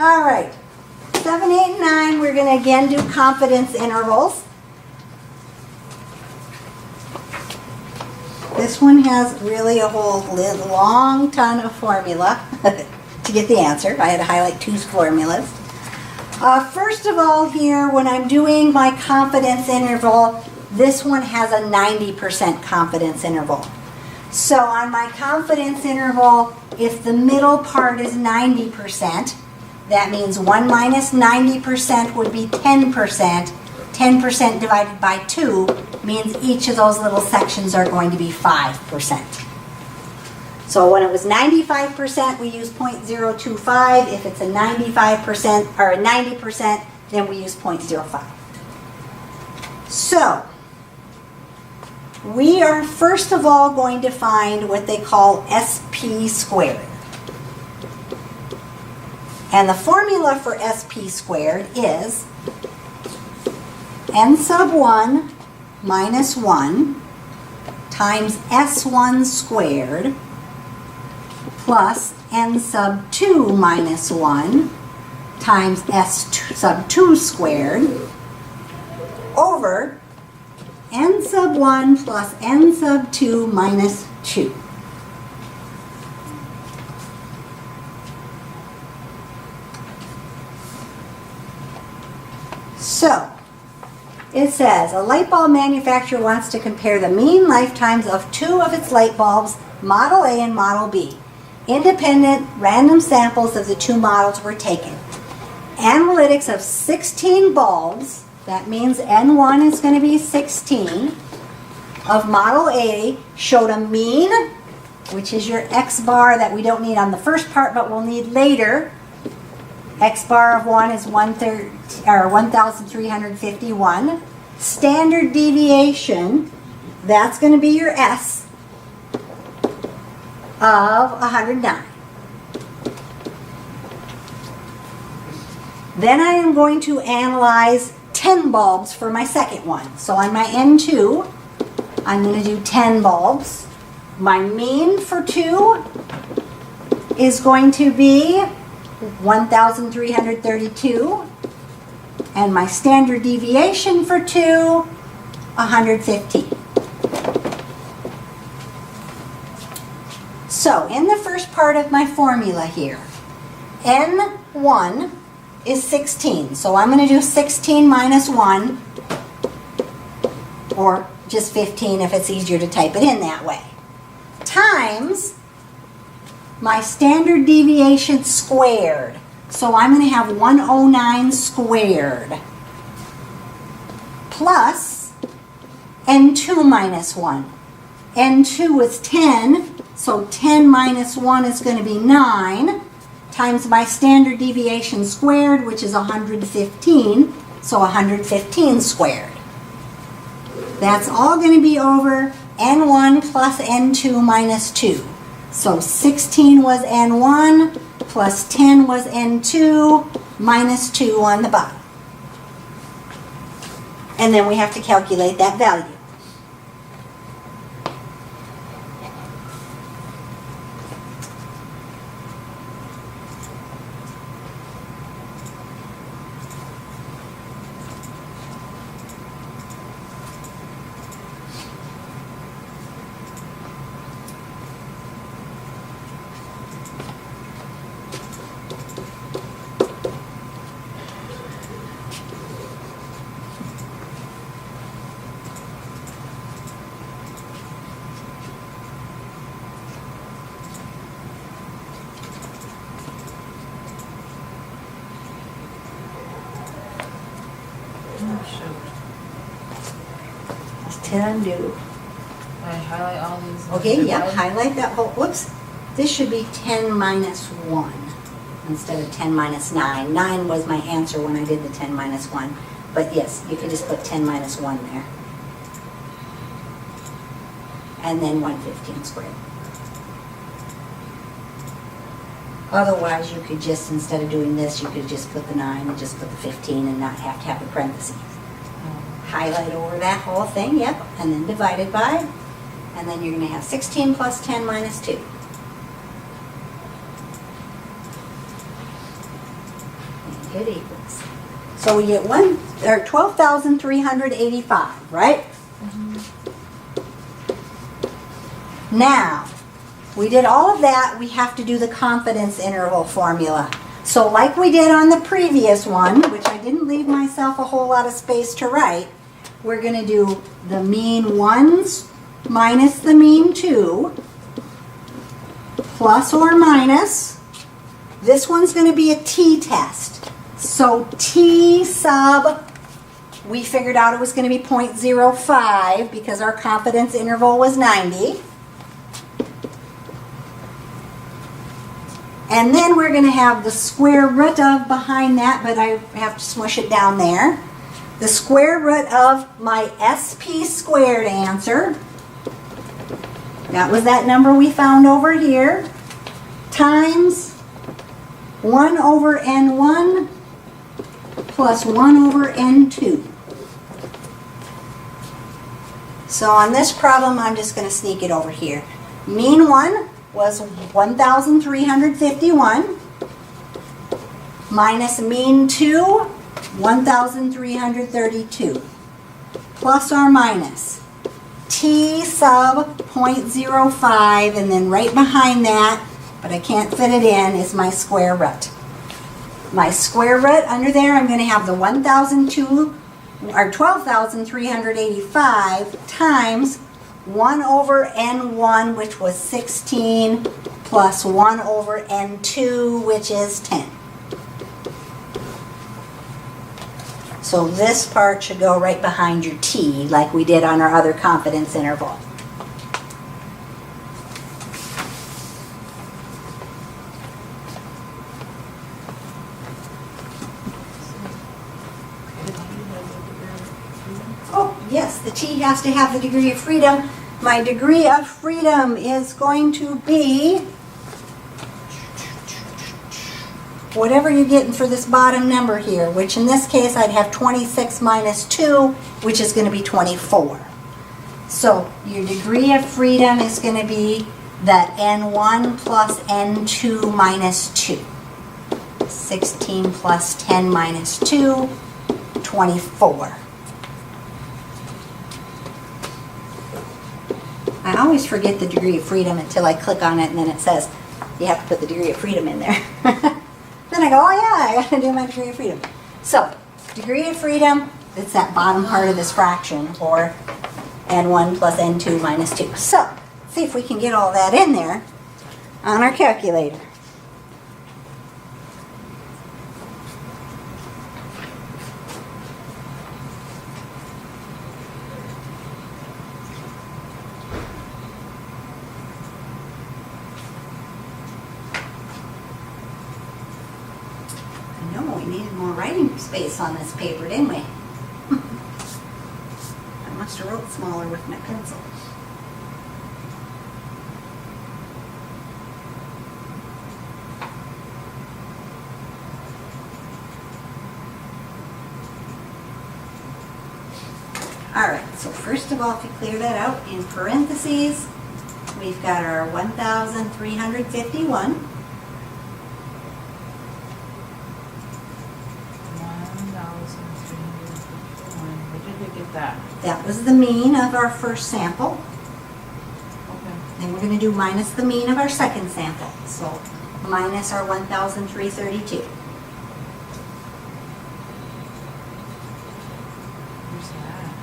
All right. 7, 8, and 9, we're going to again do confidence intervals. This one has really a whole long ton of formula to get the answer. I had to highlight 2 formulas. First of all here, when I'm doing my confidence interval, this one has a 90% confidence interval. So on my confidence interval, if the middle part is 90%, that means 1 minus 90% would be 10%. 10% divided by 2 means each of those little sections are going to be 5%. So when it was 95%, we use 0.025. If it's a 95% or a 90%, then we use 0.05. So we are first of all going to find what they call SP squared. And the formula for SP squared is n sub 1 minus 1 times S1 squared plus n sub 2 minus 1 times S sub 2 squared over n sub 1 plus n sub 2 minus 2. So, it says, a light bulb manufacturer wants to compare the mean lifetimes of 2 of its light bulbs, Model A and Model B. Independent, random samples of the 2 models were taken. Analytics of 16 bulbs, that means N1 is going to be 16, of Model A showed a mean, which is your X bar that we don't need on the first part, but we'll need later. X bar of 1 is 1,351. Standard deviation, that's going to be your S, of 109. Then I am going to analyze 10 bulbs for my second one. So on my N2, I'm going to do 10 bulbs. My mean for 2 is going to be 1,332. And my standard deviation for 2, 115. So in the first part of my formula here, N1 is 16. So I'm going to do 16 minus 1, or just 15 if it's easier to type it in that way, times my standard deviation squared. So I'm going to have 109 squared plus N2 minus 1. N2 is 10, so 10 minus 1 is going to be 9, times my standard deviation squared, which is 115, so 115 squared. That's all going to be over N1 plus N2 minus 2. So 16 was N1, plus 10 was N2, minus 2 on the bottom. And then we have to calculate that value. Undo. I highlight all these. Okay, yeah, highlight that whole, whoops. This should be 10 minus 1 instead of 10 minus 9. 9 was my answer when I did the 10 minus 1. But yes, you could just put 10 minus 1 there. And then 115 squared. Otherwise, you could just, instead of doing this, you could just put the 9 and just put the 15 and not have to have the parentheses. Highlight over that whole thing, yep, and then divide it by, and then you're going to have 16 plus 10 minus 2. It equals. So we get 12,385, right? Now, we did all of that. We have to do the confidence interval formula. So like we did on the previous one, which I didn't leave myself a whole lot of space to write, we're going to do the mean ones minus the mean 2, plus or minus. This one's going to be a t-test. So t sub, we figured out it was going to be 0.05 because our confidence interval was 90. And then we're going to have the square root of behind that, but I have to smush it down there. The square root of my SP squared answer. That was that number we found over here. Times 1 over N1 plus 1 over N2. So on this problem, I'm just going to sneak it over here. Mean 1 was 1,351 minus mean 2, 1,332, plus or minus t sub 0.05, and then right behind that, but I can't fit it in, is my square root. My square root under there, I'm going to have the 12,385 times 1 over N1, which was 16, plus 1 over N2, which is 10. So this part should go right behind your T, like we did on our other confidence interval. Oh, yes, the T has to have the degree of freedom. My degree of freedom is going to be whatever you're getting for this bottom number here, which in this case I'd have 26 minus 2, which is going to be 24. So your degree of freedom is going to be that N1 plus N2 minus 2. 16 plus 10 minus 2, 24. I always forget the degree of freedom until I click on it and then it says you have to put the degree of freedom in there. Then I go, oh yeah, I got to do my degree of freedom. So, degree of freedom, it's that bottom part of this fraction, or N1 plus N2 minus 2. So, let's see if we can get all that in there on our calculator. Space on this paper, didn't we? I must have wrote smaller with my pencil. Alright, so first of all, if you clear that out, in parentheses, we've got our 1,351. That was the mean of our first sample. Okay. Then we're going to do minus the mean of our second sample. So minus our 1,332. Where's that?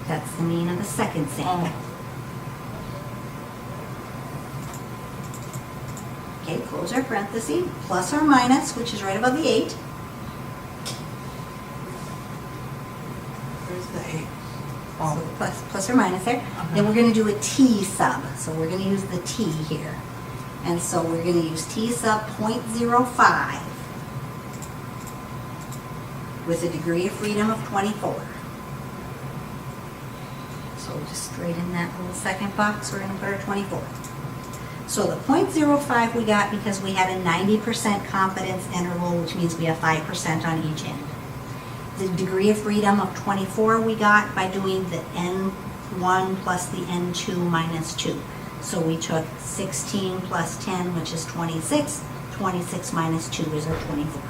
That's the mean of the second sample. Okay, close our parenthesis, plus or minus, which is right above the 8. Oh. So plus or minus there. Then we're going to do a t sub. So we're going to use the t here. And so we're going to use t sub 0.05 with a degree of freedom of 24. So just straight in that little second box, we're going to put our 24. So the 0.05 we got because we had a 90% confidence interval, which means we have 5% on each end. The degree of freedom of 24 we got by doing the N1 plus the N2 minus 2. So we took 16 plus 10, which is 26. 26 minus 2 is our 24.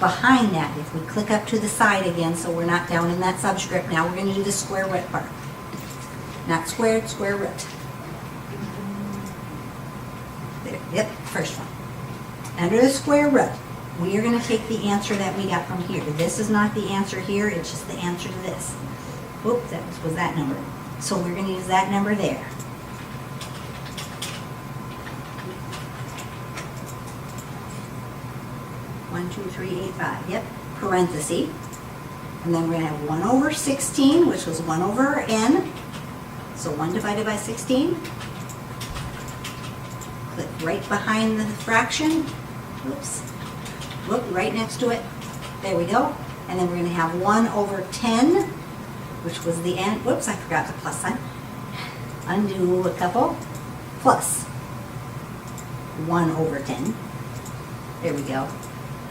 behind that, if we click up to the side again, so we're not down in that subscript, now we're going to do the square root part. Not squared, square root. There, yep, first one. Under the square root, we are going to take the answer that we got from here. This is not the answer here, it's just the answer to this. Oops, that was that number. So we're going to use that number there. One, 2, 3, 8, 5. Yep, parenthesis. And then we're going to have 1 over 16, which was 1 over n. So 1 divided by 16. Click right behind the fraction. Oops. Look, right next to it. There we go. And then we're going to have 1 over 10, which was the n. Whoops, I forgot the plus sign. Undo a couple. Plus 1 over 10. There we go.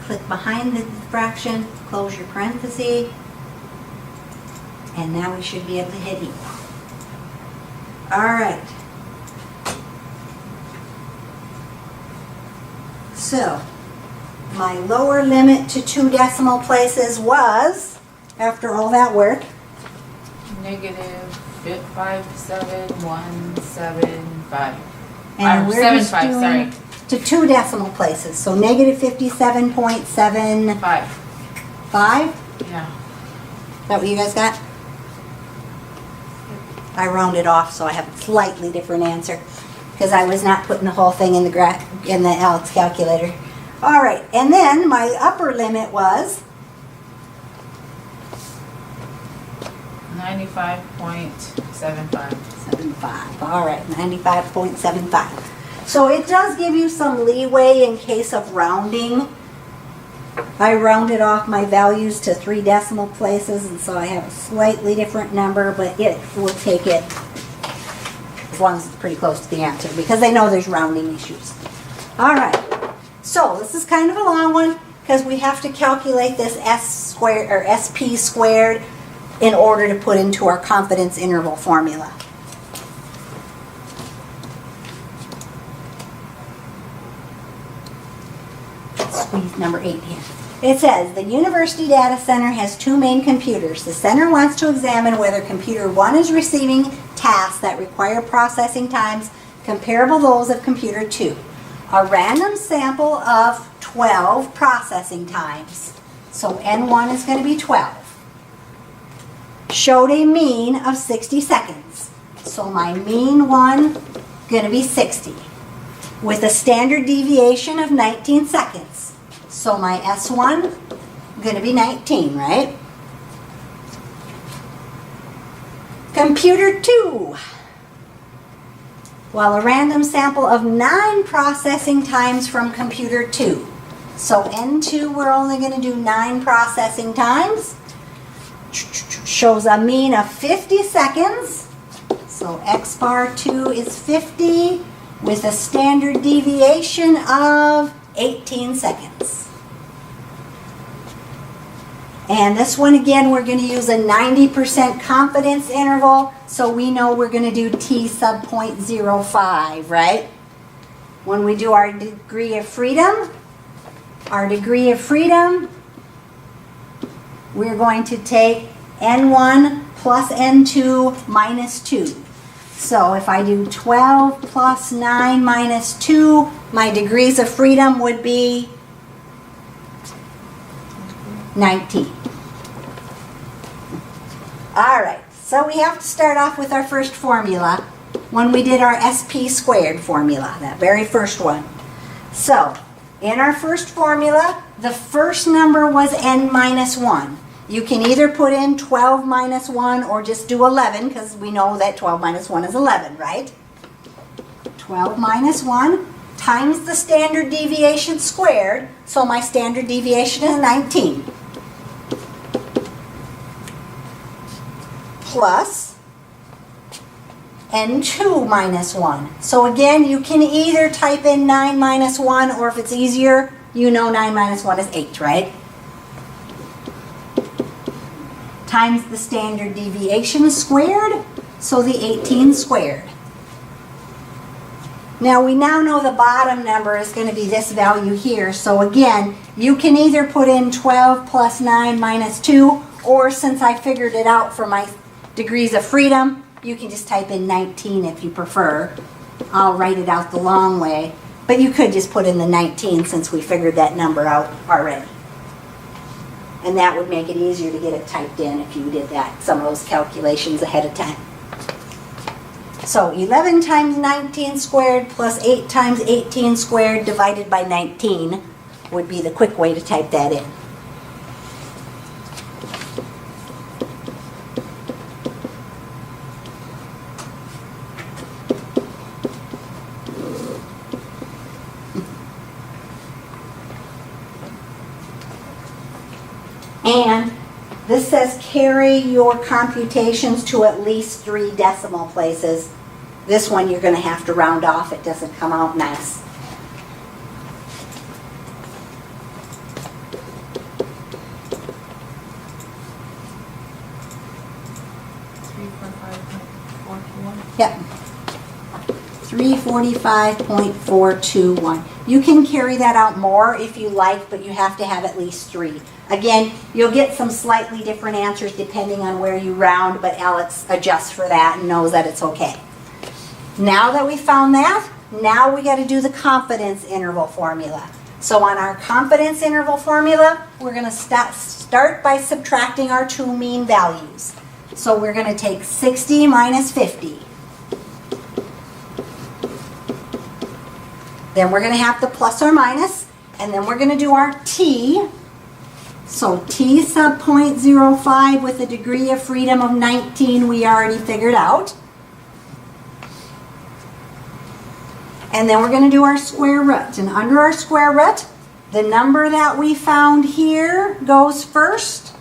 Click behind the fraction, close your parenthesis, and now we should be able to hit equal. All right. So, my lower limit to 2 decimal places was, after all that work, Negative 57175. and we're just 75, sorry. doing to 2 decimal places. So negative 57.75. 5. Yeah. Is that what you guys got? I rounded off, so I have a slightly different answer because I was not putting the whole thing in the Alex calculator. All right, and then my upper limit was 95.75. 75. All right, 95.75. So it does give you some leeway in case of rounding. I rounded off my values to 3 decimal places, and so I have a slightly different number, but it will take it as long as it's pretty close to the answer because they know there's rounding issues. All right, so this is kind of a long one because we have to calculate this SP squared in order to put into our confidence interval formula. Squeeze number 8 here. It says, the University Data Center has 2 main computers. The center wants to examine whether computer 1 is receiving tasks that require processing times comparable to those of computer 2. A random sample of 12 processing times. So N1 is going to be 12. Showed a mean of 60 seconds. So my mean one going to be 60. With a standard deviation of 19 seconds. So my S1 going to be 19, right? Computer 2. Well, a random sample of 9 processing times from computer 2. So N2 we're only going to do 9 processing times. Shows a mean of 50 seconds. So X bar 2 is 50 with a standard deviation of 18 seconds. And this one again, we're going to use a 90% confidence interval, so we know we're going to do T sub 0.05, right? When we do our degree of freedom, we're going to take N1 plus N2 minus 2. So if I do 12 plus 9 minus 2, my degrees of freedom would be 19. All right, so we have to start off with our first formula when we did our SP squared formula, that very first one. So in our first formula, the first number was N minus 1. You can either put in 12 minus 1 or just do 11 because we know that 12 minus 1 is 11, right? 12 minus 1 times the standard deviation squared, so my standard deviation is 19. Plus N2 minus 1. So again, you can either type in 9 minus 1, or if it's easier, you know 9 minus 1 is 8, right? Times the standard deviation squared, so the 18 squared. Now we now know the bottom number is going to be this value here. So again, you can either put in 12 plus 9 minus 2, or since I figured it out for my degrees of freedom, you can just type in 19 if you prefer. I'll write it out the long way, but you could just put in the 19 since we figured that number out already. And that would make it easier to get it typed in if you did that, some of those calculations ahead of time. So 11 times 19 squared plus 8 times 18 squared divided by 19 would be the quick way to type that in. And this says carry your computations to at least 3 decimal places. This one you're going to have to round off. It doesn't come out nice. Yep. 345.421. You can carry that out more if you like, but you have to have at least 3. Again, you'll get some slightly different answers depending on where you round, but Alex adjusts for that and knows that it's okay. Now that we found that, now we got to do the confidence interval formula. So on our confidence interval formula, we're going to start by subtracting our 2 mean values. So we're going to take 60 minus 50. Then we're going to have the plus or minus, and then we're going to do our t. So t sub 0.05 with a degree of freedom of 19 we already figured out. And then we're going to do our square root. And under our square root, the number that we found here goes first,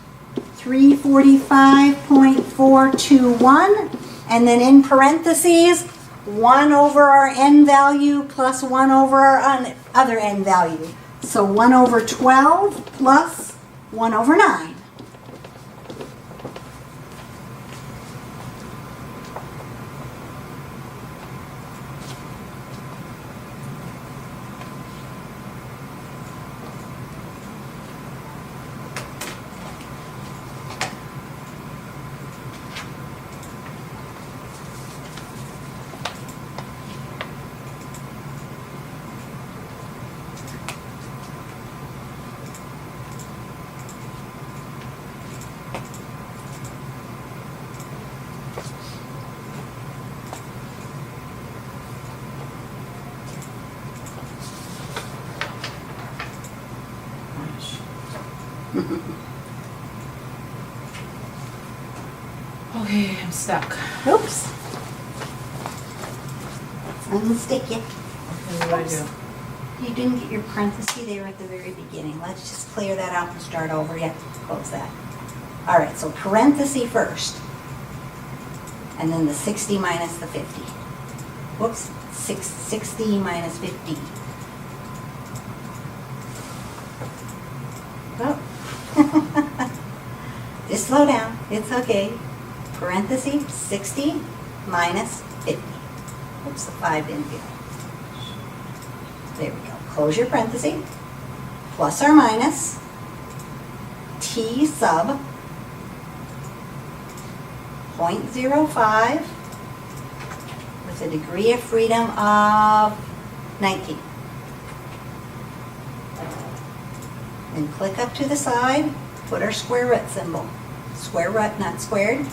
345.421. And then in parentheses, 1 over our n value plus 1 over our other n value. So 1 over 12 plus 1 over 9. Okay, I'm stuck. Oops. Unstick you. Okay, what do I do? You didn't get your parenthesis there at the very beginning. Let's just clear that out and start over. Yeah, close that. All right, so parenthesis first. And then the 60 minus the 50. Whoops, 60 minus 50. Oh. Just slow down. It's okay. Parenthesis 60 minus 50. Oops, the 5 didn't get it. There we go. Close your parenthesis. Plus or minus t sub 0.05 with a degree of freedom of 19. Then click up to the side, put our square root symbol. Square root, not squared.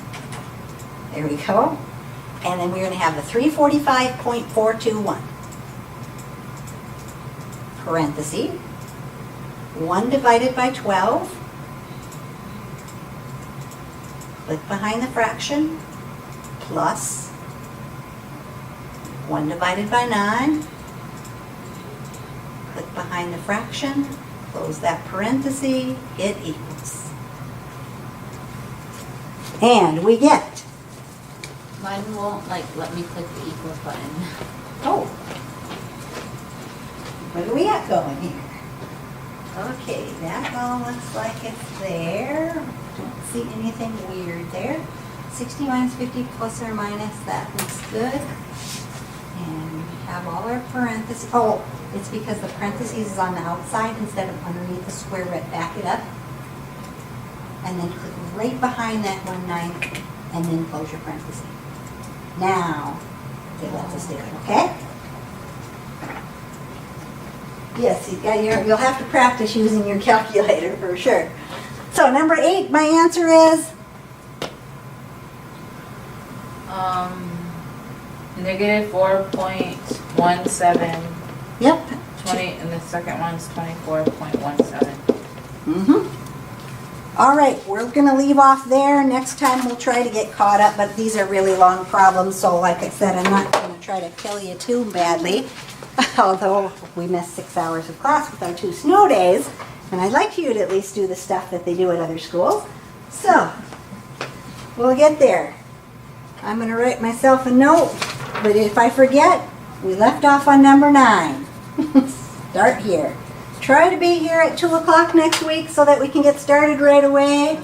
There we go. And then we're going to have the 345.421. Parenthesis. 1 divided by 12. Click behind the fraction. Plus 1 divided by 9. Click behind the fraction. Close that parenthesis. It equals. And we get. Mine won't let me click the equals button. Oh. What do we got going here? Okay, that all looks like it's there. Don't see anything weird there. 60 minus 50 plus or minus, that looks good. And we have all our parentheses. Oh, it's because the parentheses is on the outside instead of underneath the square root. Back it up. And then click right behind that 1/9 and then close your parentheses. Now, it lets us do it, okay? Yes, you'll have to practice using your calculator for sure. So number 8, my answer is? Negative 4.17. Yep. 20, and the second one's 24.17. All right, we're going to leave off there. Next time we'll try to get caught up, but these are really long problems, so like I said, I'm not going to try to kill you too badly, although we missed 6 hours of class with our 2 snow days, and I'd like you to at least do the stuff that they do at other schools. So, we'll get there. I'm going to write myself a note, but if I forget, we left off on number 9. Start here. Try to be here at 2 o'clock next week so that we can get started right away.